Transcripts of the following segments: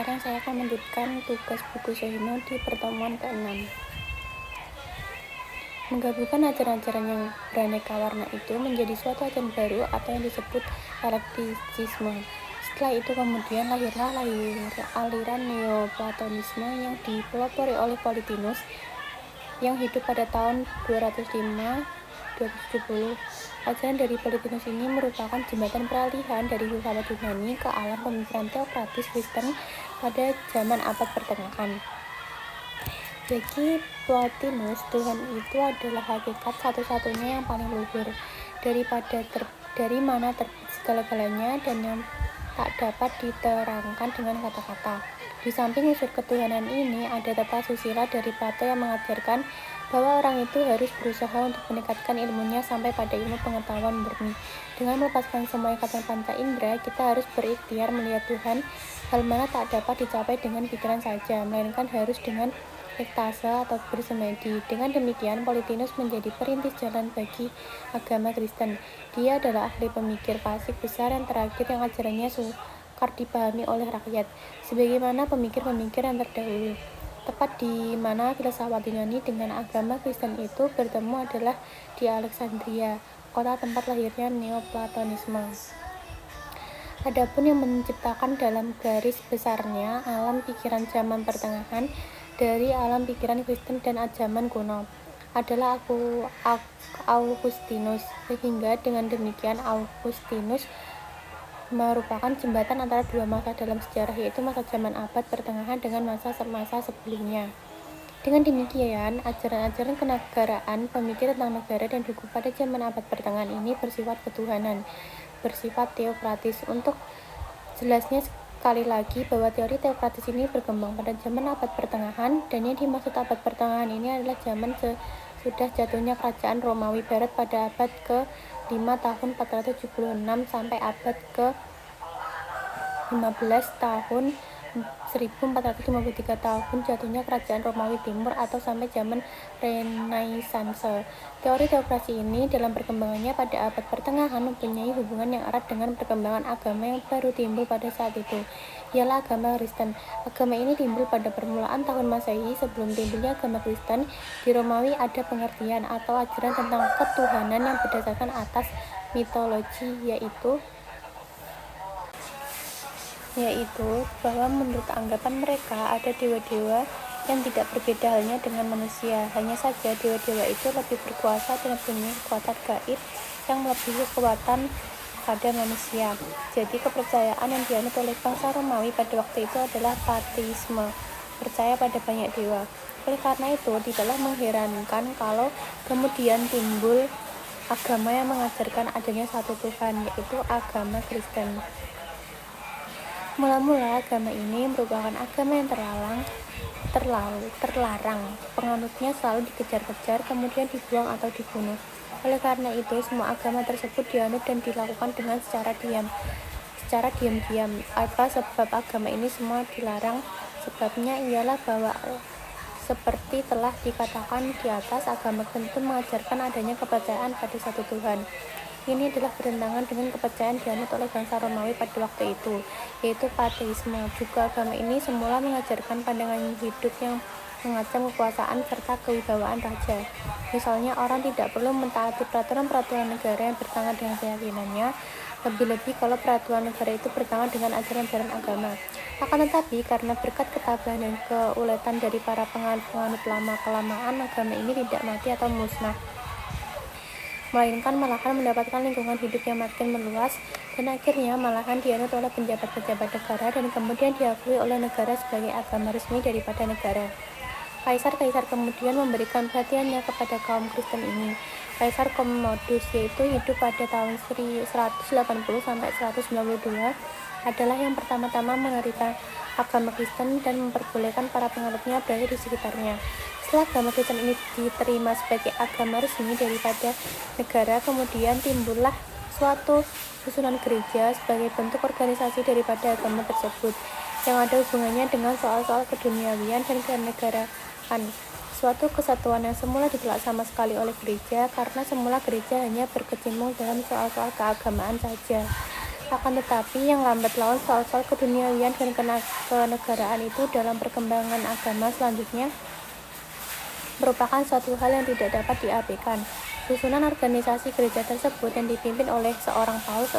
Sekarang saya akan melanjutkan tugas buku Sohino di pertemuan ke-6. Menggabungkan ajaran-ajaran yang beraneka warna itu menjadi suatu ajaran baru atau yang disebut eklektisisme. Setelah itu kemudian lahirlah aliran Neoplatonisme yang dipelopori oleh Plotinus yang hidup pada tahun 205-270. Ajaran dari Plotinus ini merupakan jembatan peralihan dari filsafat Yunani ke alam pemikiran teokratis Kristen pada zaman abad pertengahan. Bagi Plotinus, Tuhan itu adalah hakikat satu-satunya yang paling luhur, dari mana terbit segala-galanya dan yang tak dapat diterangkan dengan kata-kata. Di samping unsur ketuhanan ini, ada tata susila dari Plato yang mengajarkan bahwa orang itu harus berusaha untuk meningkatkan ilmunya sampai pada ilmu pengetahuan murni. Dengan melepaskan semua ikatan panca indera, kita harus berikhtiar melihat Tuhan, hal mana tak dapat dicapai dengan pikiran saja, melainkan harus dengan ekstase atau bersemedi. Dengan demikian, Plotinus menjadi perintis jalan bagi agama Kristen. Dia adalah ahli pemikir fasik besar yang terakhir yang ajarannya sukar dipahami oleh rakyat, sebagaimana pemikir-pemikir yang terdahulu. Tepat di mana filsafat Yunani dengan agama Kristen itu bertemu adalah di Alexandria, kota tempat lahirnya Neoplatonisme. Adapun yang menciptakan dalam garis besarnya alam pikiran zaman pertengahan dari alam pikiran Kristen dan zaman kuno adalah Augustinus, sehingga dengan demikian Augustinus merupakan jembatan antara dua masa dalam sejarah, yaitu masa zaman abad pertengahan dengan masa sebelumnya. Dengan demikian, ajaran-ajaran kenegaraan, pemikir tentang negara dan hukum pada zaman abad pertengahan ini bersifat ketuhanan, bersifat teokratis. Untuk jelasnya sekali lagi bahwa teori teokratis ini berkembang pada zaman abad pertengahan, dan yang dimaksud abad pertengahan ini adalah zaman sudah jatuhnya kerajaan Romawi Barat pada abad ke-5 tahun 476 sampai abad ke-15 tahun 1453 tahun jatuhnya kerajaan Romawi Timur atau sampai zaman Renaissance. Teori teokrasi ini dalam perkembangannya pada abad pertengahan mempunyai hubungan yang erat dengan perkembangan agama yang baru timbul pada saat itu, ialah agama Kristen. Agama ini timbul pada permulaan tahun Masehi. Sebelum timbulnya agama Kristen, di Romawi ada pengertian atau ajaran tentang ketuhanan yang berdasarkan atas mitologi, yaitu bahwa menurut anggapan mereka ada dewa-dewa yang tidak berbeda halnya dengan manusia. Hanya saja dewa-dewa itu lebih berkuasa dan punya kekuatan gaib yang melebihi kekuatan pada manusia. Jadi kepercayaan yang dianut oleh bangsa Romawi pada waktu itu adalah panteisme, percaya pada banyak dewa. Oleh karena itu, tidaklah mengherankan kalau kemudian timbul agama yang mengajarkan adanya satu Tuhan, yaitu agama Kristen. Mula-mula agama ini merupakan agama yang terlarang. Penganutnya selalu dikejar-kejar, kemudian dibuang atau dibunuh. Oleh karena itu, semua agama tersebut dianut dan dilakukan dengan secara diam-diam. Apa sebab agama ini semua dilarang? Sebabnya ialah bahwa seperti telah dikatakan di atas, agama Kristen mengajarkan adanya kepercayaan pada satu Tuhan. Ini adalah bertentangan dengan kepercayaan dianut oleh bangsa Romawi pada waktu itu, yaitu panteisme. Juga agama ini semula mengajarkan pandangan hidup yang mengancam kekuasaan serta kewibawaan raja. Misalnya, orang tidak perlu mentaati peraturan-peraturan negara yang bertentangan dengan keyakinannya, lebih-lebih kalau peraturan negara itu bertentangan dengan ajaran-ajaran agama. Akan tetapi, karena berkat ketabahan dan keuletan dari para penganut lama-kelamaan, agama ini tidak mati atau musnah, melainkan malahan mendapatkan lingkungan hidup yang makin meluas, dan akhirnya malahan dianut oleh pejabat-pejabat negara dan kemudian diakui oleh negara sebagai agama resmi daripada negara. Kaisar-kaisar kemudian memberikan perhatiannya kepada kaum Kristen ini. Kaisar Commodus, yaitu hidup pada tahun 180 sampai 192, adalah yang pertama-tama menerikan agama Kristen dan memperbolehkan para penganutnya berada di sekitarnya. Setelah agama Kristen ini diterima sebagai agama resmi daripada negara, kemudian timbullah suatu susunan gereja sebagai bentuk organisasi daripada agama tersebut, yang ada hubungannya dengan soal-soal keduniawian dan kenegaraan. Suatu kesatuan yang semula ditolak sama sekali oleh gereja, karena semula gereja hanya berkecimpung dalam soal-soal keagamaan saja. Akan tetapi yang lambat laun soal-soal keduniawian dan kenegaraan itu dalam perkembangan agama selanjutnya merupakan suatu hal yang tidak dapat diabaikan. Susunan organisasi gereja tersebut yang dipimpin oleh seorang paus,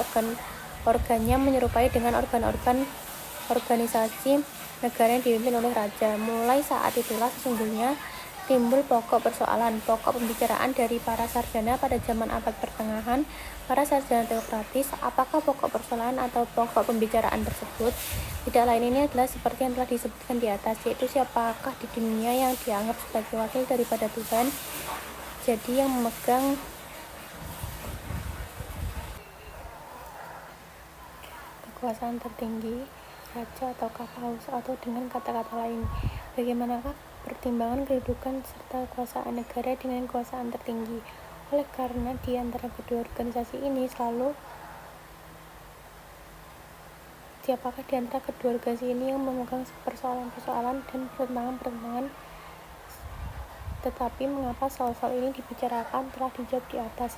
organnya menyerupai dengan organ-organ organisasi negara yang dipimpin oleh raja. Mulai saat itulah sesungguhnya timbul pokok persoalan, pokok pembicaraan dari para sarjana pada zaman abad pertengahan, para sarjana teokratis. Apakah pokok persoalan atau pokok pembicaraan tersebut? Tidak lain ini adalah seperti yang telah disebutkan di atas, yaitu siapakah di dunia yang dianggap sebagai wakil daripada Tuhan, jadi yang memegang kekuasaan tertinggi, raja ataukah paus, atau dengan kata-kata lain, bagaimanakah pertimbangan kedudukan serta kekuasaan negara dengan kekuasaan tertinggi. Oleh karena di antara kedua organisasi ini selalu siapakah di antara kedua organisasi ini yang memegang persoalan-persoalan dan pertentangan-pertentangan. Tetapi mengapa soal-soal ini dibicarakan telah dijawab di atas,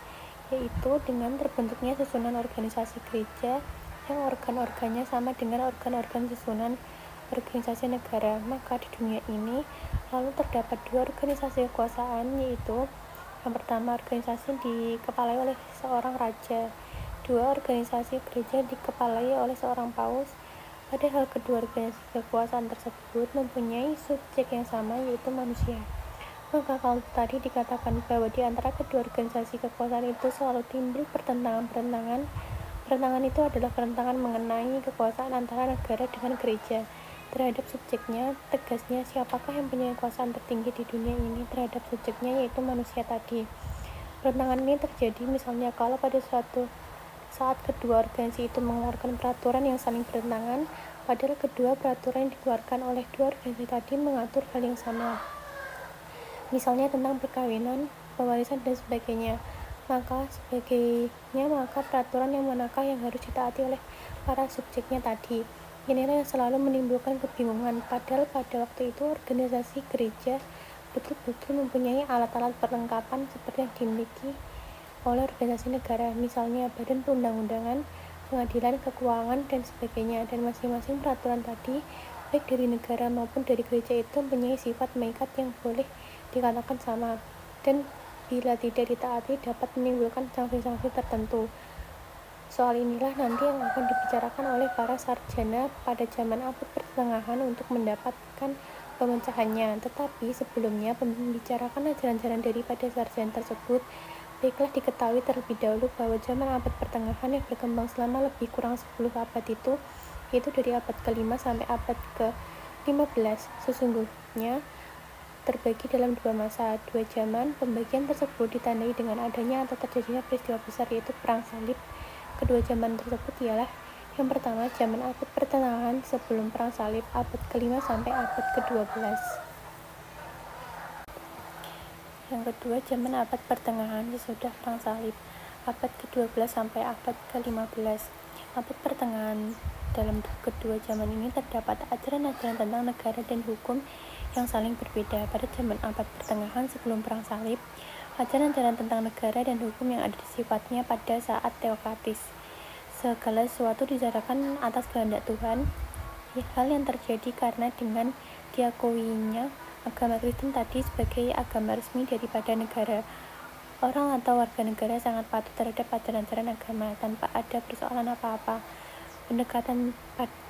yaitu dengan terbentuknya susunan organisasi gereja yang organ-organnya sama dengan organ-organ susunan organisasi negara. Maka di dunia ini lalu terdapat dua organisasi kekuasaan, yaitu yang pertama organisasi dikepalai oleh seorang raja, dua organisasi gereja dikepalai oleh seorang paus. Padahal kedua organisasi kekuasaan tersebut mempunyai subjek yang sama, yaitu manusia. Maka kalau tadi dikatakan bahwa di antara kedua organisasi kekuasaan itu selalu timbul pertentangan-pertentangan. Pertentangan itu adalah pertentangan mengenai kekuasaan antara negara dengan gereja terhadap subjeknya. Tegasnya, siapakah yang punya kekuasaan tertinggi di dunia ini terhadap subjeknya, yaitu manusia tadi. Pertentangan ini terjadi misalnya kalau pada suatu saat kedua organisasi itu mengeluarkan peraturan yang saling bertentangan, padahal kedua peraturan yang dikeluarkan oleh dua organisasi tadi mengatur hal yang sama, misalnya tentang perkawinan, pewarisan, dan sebagainya. Maka peraturan yang manakah yang harus ditaati oleh para subjeknya tadi. Inilah yang selalu menimbulkan kebingungan, padahal pada waktu itu organisasi gereja betul-betul mempunyai alat-alat perlengkapan seperti yang dimiliki oleh organisasi negara, misalnya badan perundang-undangan, pengadilan, keuangan, dan sebagainya. Dan masing-masing peraturan tadi, baik dari negara maupun dari gereja, itu mempunyai sifat mengikat yang boleh dikatakan sama, dan bila tidak ditaati dapat menimbulkan sanksi-sanksi tertentu. Soal inilah nanti yang akan dibicarakan oleh para sarjana pada zaman abad pertengahan untuk mendapatkan pemecahannya. Tetapi sebelumnya membicarakan ajaran-ajaran daripada sarjana tersebut, baiklah diketahui terlebih dahulu bahwa zaman abad pertengahan yang berkembang selama lebih kurang 10 abad itu, yaitu dari abad ke-5 sampai abad ke-15, sesungguhnya terbagi dalam dua masa, dua zaman. Pembagian tersebut ditandai dengan adanya atau terjadinya peristiwa besar, yaitu perang salib. Kedua zaman tersebut ialah yang pertama zaman abad pertengahan sebelum perang salib, abad ke-5 sampai abad ke-12. Yang kedua zaman abad pertengahan sesudah perang salib, abad ke-12 sampai abad ke-15. Abad pertengahan, dalam kedua zaman ini terdapat ajaran-ajaran tentang negara dan hukum yang saling berbeda. Pada zaman abad pertengahan sebelum perang salib, ajaran-ajaran tentang negara dan hukum yang ada sifatnya pada saat teokratis. Segala sesuatu diserahkan atas kehendak Tuhan. Hal yang terjadi karena dengan diakuinya agama Kristen tadi sebagai agama resmi daripada negara, orang atau warga negara sangat patuh terhadap ajaran-ajaran agama tanpa ada persoalan apa-apa. Pendekatan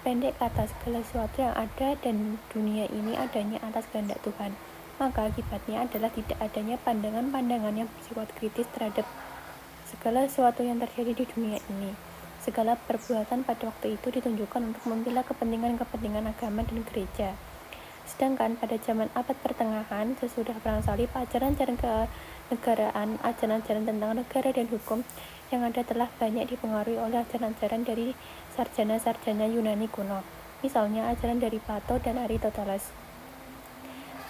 pendek kata, segala sesuatu yang ada dan dunia ini adanya atas kehendak Tuhan. Maka akibatnya adalah tidak adanya pandangan-pandangan yang bersifat kritis terhadap segala sesuatu yang terjadi di dunia ini. Segala perbuatan pada waktu itu ditunjukkan untuk membela kepentingan-kepentingan agama dan gereja. Sedangkan pada zaman abad pertengahan sesudah perang salib, ajaran-ajaran kenegaraan, ajaran-ajaran tentang negara dan hukum yang ada telah banyak dipengaruhi oleh ajaran-ajaran dari sarjana-sarjana Yunani kuno, misalnya ajaran dari Plato dan Aristoteles.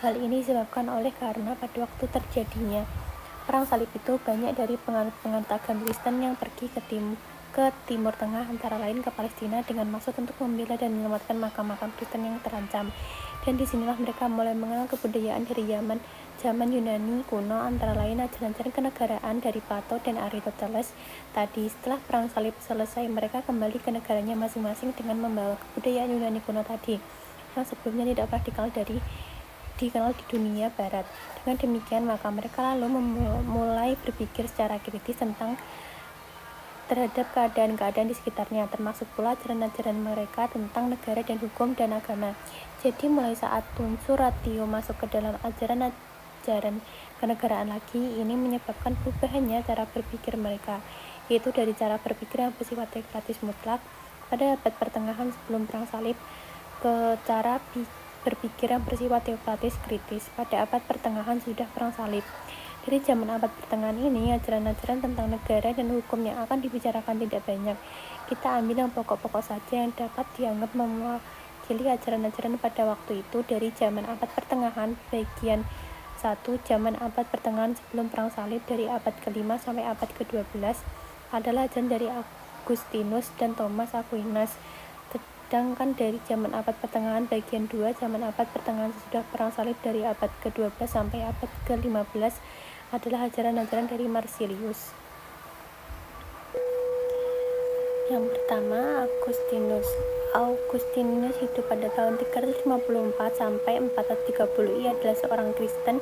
Hal ini disebabkan oleh karena pada waktu terjadinya perang salib itu banyak dari penganut agama Kristen yang pergi ke timur ke Timur Tengah, antara lain ke Palestina, dengan maksud untuk membela dan menyelamatkan makam-makam Kristen yang terancam. Dan disinilah mereka mulai mengenal kebudayaan dari zaman Yunani kuno, antara lain ajaran-ajaran kenegaraan dari Plato dan Aristoteles tadi. Setelah perang salib selesai, mereka kembali ke negaranya masing-masing dengan membawa kebudayaan Yunani kuno tadi, yang sebelumnya tidak pernah dikenal di dunia barat. Dengan demikian, maka mereka lalu mulai berpikir secara kritis terhadap keadaan-keadaan di sekitarnya, termasuk pula ajaran-ajaran mereka tentang negara dan hukum dan agama. Jadi mulai saat unsur ratio masuk ke dalam ajaran kenegaraan lagi, ini menyebabkan perubahannya cara berpikir mereka, yaitu dari cara berpikir yang bersifat teokratis mutlak pada abad pertengahan sebelum perang salib ke cara berpikir yang bersifat teokratis kritis pada abad pertengahan sudah perang salib. Dari zaman abad pertengahan ini, ajaran-ajaran tentang negara dan hukum yang akan dibicarakan tidak banyak. Kita ambil yang pokok-pokok saja yang dapat dianggap mewakili ajaran-ajaran pada waktu itu dari zaman abad pertengahan. Bagian 1. Zaman abad pertengahan sebelum perang salib dari abad ke-5 sampai abad ke-12 adalah ajaran dari Agustinus dan Thomas Aquinas. Sedangkan dari zaman abad pertengahan bagian 2, zaman abad pertengahan sesudah perang salib dari abad ke-12 sampai abad ke-15 adalah ajaran-ajaran dari Marsilius. Yang pertama, Augustinus hidup pada tahun 354 sampai 430. Ia adalah seorang Kristen.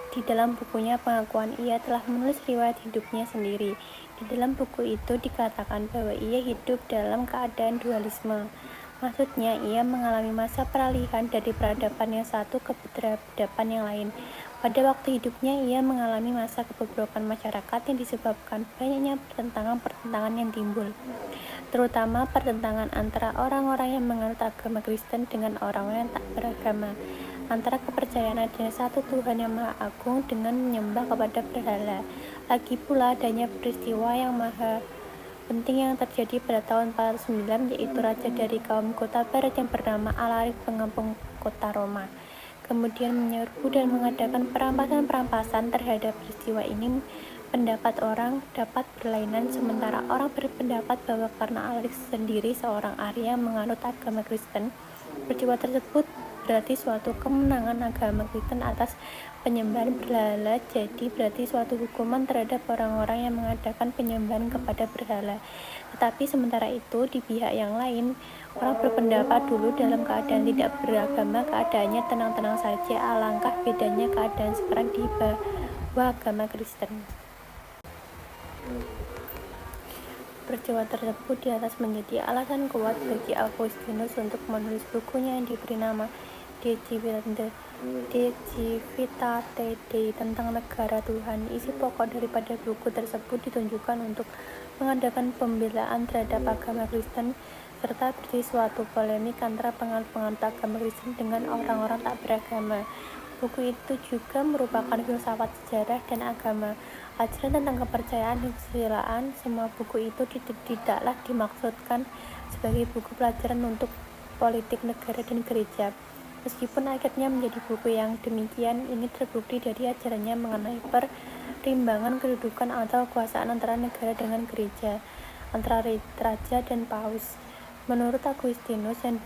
Di dalam bukunya Pengakuan, ia telah menulis riwayat hidupnya sendiri. Di dalam buku itu dikatakan bahwa ia hidup dalam keadaan dualisme. Maksudnya, ia mengalami masa peralihan dari peradaban yang satu ke peradaban yang lain. Pada waktu hidupnya, ia mengalami masa kebobrokan masyarakat yang disebabkan banyaknya pertentangan yang timbul, terutama pertentangan antara orang-orang yang menganut agama Kristen dengan orang-orang yang tak beragama, antara kepercayaan adanya satu Tuhan yang Maha Agung dengan menyembah kepada berhala. Lagi pula adanya peristiwa yang maha penting yang terjadi pada tahun 409, yaitu raja dari kaum kota barat yang bernama Alaric pengampung kota Roma kemudian menyerbu dan mengadakan perampasan-perampasan. Terhadap peristiwa ini, pendapat orang dapat berlainan, sementara orang berpendapat bahwa karena Alaric sendiri seorang Arya yang menganut agama Kristen, peristiwa tersebut berarti suatu kemenangan agama Kristen atas penyembahan berhala, jadi berarti suatu hukuman terhadap orang-orang yang mengadakan penyembahan kepada berhala. Tetapi sementara itu, di pihak yang lain, orang berpendapat dulu dalam keadaan tidak beragama, keadaannya tenang-tenang saja. Alangkah bedanya keadaan sekarang di bawah agama Kristen. Peristiwa tersebut di atas menjadi alasan kuat bagi Augustinus untuk menulis bukunya yang diberi nama De Civitate Dei tentang negara Tuhan. Isi pokok daripada buku tersebut ditunjukkan untuk mengadakan pembelaan terhadap agama Kristen serta berisi suatu polemik antara penganut-penganut agama Kristen dengan orang-orang tak beragama. Buku itu juga merupakan filsafat sejarah dan agama, ajaran tentang kepercayaan dan kesusilaan. Semua buku itu tidaklah dimaksudkan sebagai buku pelajaran untuk politik negara dan gereja. Meskipun akhirnya menjadi buku yang demikian, ini terbukti dari ajarannya mengenai perimbangan kedudukan atau kekuasaan antara negara dengan gereja, antara raja dan paus. Menurut Agustinus, yang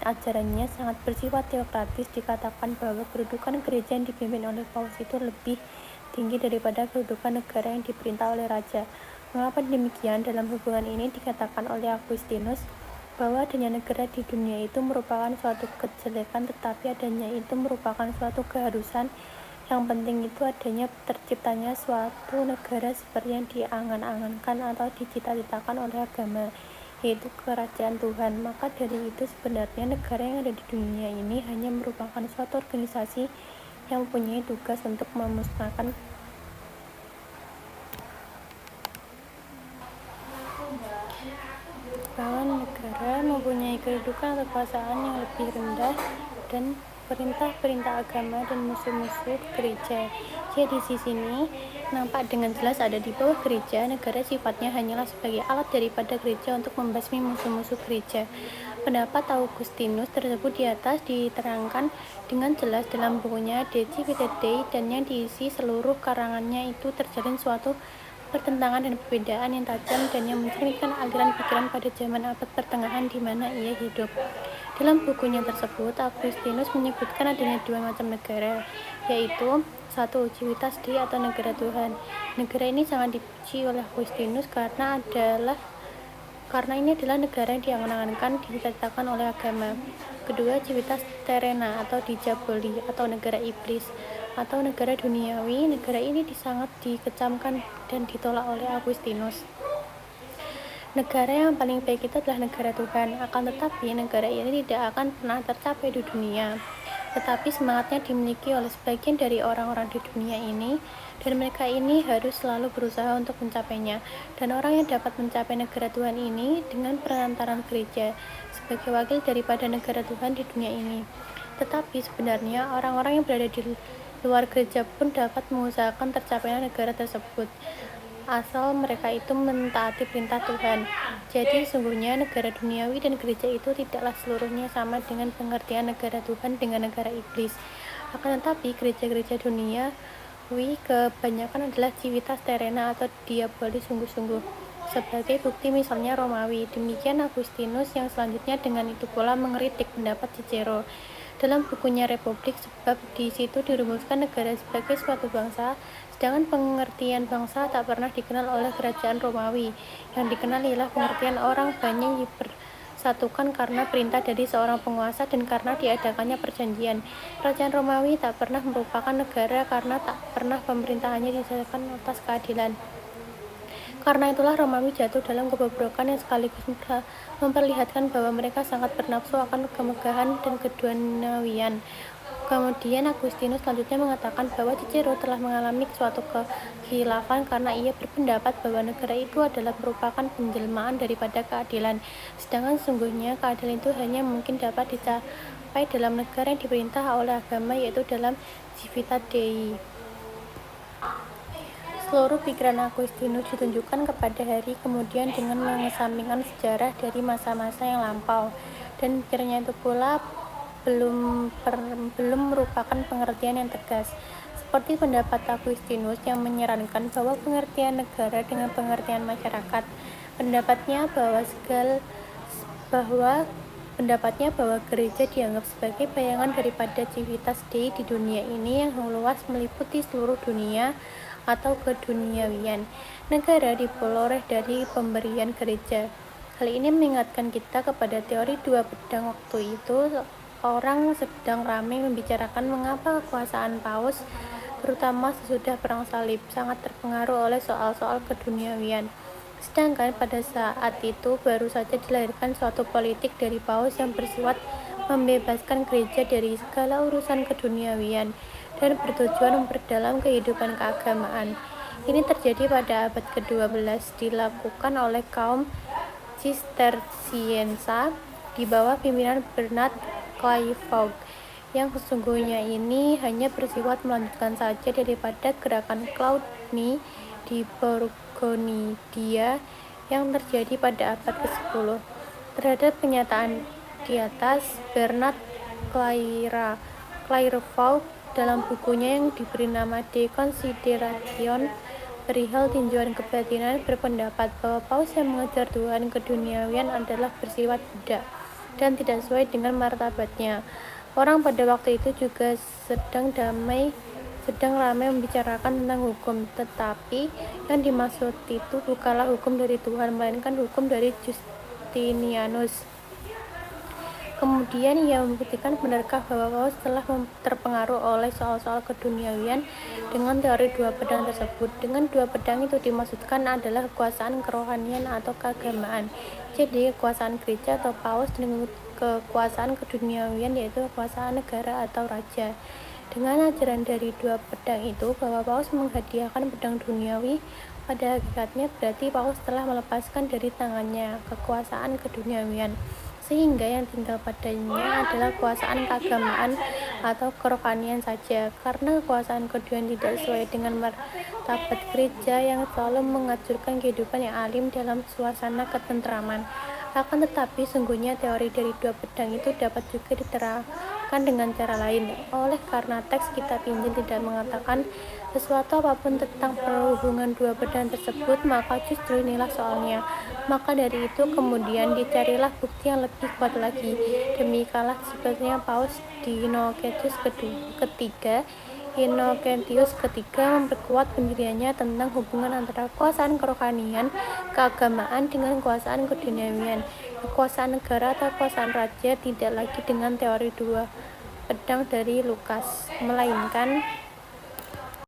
ajarannya sangat bersifat teokratis, dikatakan bahwa kedudukan gereja yang dipimpin oleh paus itu lebih tinggi daripada kedudukan negara yang diperintah oleh raja. Mengapa demikian? Dalam hubungan ini dikatakan oleh Agustinus bahwa adanya negara di dunia itu merupakan suatu kejelekan, tetapi adanya itu merupakan suatu keharusan. Yang penting itu adanya terciptanya suatu negara seperti yang diangan-angankan atau dicita-citakan oleh agama, yaitu kerajaan Tuhan. Maka dari itu sebenarnya negara yang ada di dunia ini hanya merupakan suatu organisasi yang mempunyai tugas untuk memusnahkan bahwa negara mempunyai kedudukan atau kekuasaan yang lebih rendah dan perintah-perintah agama dan musuh-musuh gereja. Jadi di sini nampak dengan jelas ada di bawah gereja. Negara sifatnya hanyalah sebagai alat daripada gereja untuk membasmi musuh-musuh gereja. Pendapat Augustinus tersebut di atas diterangkan dengan jelas dalam bukunya De Civitate Dei, dan yang diisi seluruh karangannya itu terjalin suatu pertentangan dan perbedaan yang tajam dan yang mencerminkan aliran pikiran pada zaman abad pertengahan di mana ia hidup. Dalam bukunya tersebut, Agustinus menyebutkan adanya dua macam negara, yaitu satu, civitas Dei atau negara Tuhan. Negara ini sangat dipuji oleh Agustinus karena ini adalah negara yang diangan-angankan diciptakan oleh agama. Kedua, civitas terrena atau diaboli atau negara iblis atau negara duniawi. Negara ini sangat dikecamkan dan ditolak oleh Agustinus. Negara yang paling baik itu adalah negara Tuhan, akan tetapi negara ini tidak akan pernah tercapai di dunia. Tetapi semangatnya dimiliki oleh sebagian dari orang-orang di dunia ini, dan mereka ini harus selalu berusaha untuk mencapainya. Dan orang yang dapat mencapai negara Tuhan ini dengan perantaran gereja sebagai wakil daripada negara Tuhan di dunia ini. Tetapi sebenarnya orang-orang yang berada di luar gereja pun dapat mengusahakan tercapainya negara tersebut, asal mereka itu mentaati perintah Tuhan. Jadi sungguhnya negara duniawi dan gereja itu tidaklah seluruhnya sama dengan pengertian negara Tuhan dengan negara iblis. Akan tetapi gereja-gereja duniawi kebanyakan adalah civitas terrena atau diaboli sungguh-sungguh. Sebagai bukti misalnya Romawi. Demikian Agustinus yang selanjutnya dengan itu pula mengkritik pendapat Cicero dalam bukunya Republik, sebab di situ dirumuskan negara sebagai suatu bangsa, sedangkan pengertian bangsa tak pernah dikenal oleh kerajaan Romawi. Yang dikenal ialah pengertian orang banyak dipersatukan karena perintah dari seorang penguasa dan karena diadakannya perjanjian. Kerajaan Romawi tak pernah merupakan negara karena tak pernah pemerintahannya didasarkan atas keadilan. Karena itulah Romawi jatuh dalam kebobrokan yang sekaligus memperlihatkan bahwa mereka sangat bernafsu akan kemegahan dan keduniawian. Kemudian Agustinus selanjutnya mengatakan bahwa Cicero telah mengalami suatu kekhilafan karena ia berpendapat bahwa negara itu adalah merupakan penjelmaan daripada keadilan. Sedangkan sungguhnya keadilan itu hanya mungkin dapat dicapai dalam negara yang diperintah oleh agama, yaitu dalam Civitas Dei. Seluruh pikiran Agustinus ditunjukkan kepada hari kemudian dengan mengesampingkan sejarah dari masa-masa yang lampau, dan pikirannya itu pula belum merupakan pengertian yang tegas, seperti pendapat Agustinus yang menyarankan bahwa pengertian negara dengan pengertian masyarakat. Pendapatnya bahwa gereja dianggap sebagai bayangan daripada civitas Dei di dunia ini yang luas meliputi seluruh dunia atau keduniawian. Negara diperoleh dari pemberian gereja. Hal ini mengingatkan kita kepada teori dua pedang. Waktu itu orang sedang ramai membicarakan mengapa kekuasaan Paus, terutama sesudah perang salib, sangat terpengaruh oleh soal-soal keduniawian. Sedangkan pada saat itu baru saja dilahirkan suatu politik dari Paus yang bersifat membebaskan gereja dari segala urusan keduniawian dan bertujuan memperdalam kehidupan keagamaan. Ini terjadi pada abad ke-12, dilakukan oleh kaum Cisterciensa di bawah pimpinan Bernard Clairvaux, yang sesungguhnya ini hanya bersifat melanjutkan saja daripada gerakan Claudi di Burgundia yang terjadi pada abad ke-10. Terhadap kenyataan di atas, Bernard Clairvaux dalam bukunya yang diberi nama De Consideratio perihal tinjauan kebatinan berpendapat bahwa Paus yang mengejar Tuhan keduniawian adalah bersifat budak dan tidak sesuai dengan martabatnya. Orang pada waktu itu juga sedang ramai membicarakan tentang hukum, tetapi yang dimaksud itu bukanlah hukum dari Tuhan, melainkan hukum dari Justinianus. Kemudian ia membuktikan benarkah bahwa Paus telah terpengaruh oleh soal-soal keduniawian dengan teori dua pedang tersebut. Dengan dua pedang itu dimaksudkan adalah kekuasaan kerohanian atau keagamaan. Jadi kekuasaan gereja atau Paus dengan kekuasaan keduniawian yaitu kekuasaan negara atau raja. Dengan ajaran dari dua pedang itu bahwa Paus menghadiahkan pedang duniawi, pada hakikatnya berarti Paus telah melepaskan dari tangannya kekuasaan keduniawian, sehingga yang tinggal padanya adalah kekuasaan keagamaan atau kerohanian saja. Karena kekuasaan keduniawian tidak sesuai dengan martabat gereja yang selalu mengajurkan kehidupan yang alim dalam suasana ketentraman. Akan tetapi sungguhnya teori dari dua pedang itu dapat juga diterapkan mengungkapkan dengan cara lain. Oleh karena teks kitab Injil tidak mengatakan sesuatu apapun tentang perhubungan dua badan tersebut, maka justru inilah soalnya. Maka dari itu kemudian dicarilah bukti yang lebih kuat lagi. Demikianlah sebetulnya Paus di Inokentius ketiga memperkuat pendiriannya tentang hubungan antara kekuasaan kerohanian, keagamaan dengan kekuasaan keduniawian. Kekuasaan negara atau kekuasaan raja tidak lagi dengan teori dua pedang dari Lukas, melainkan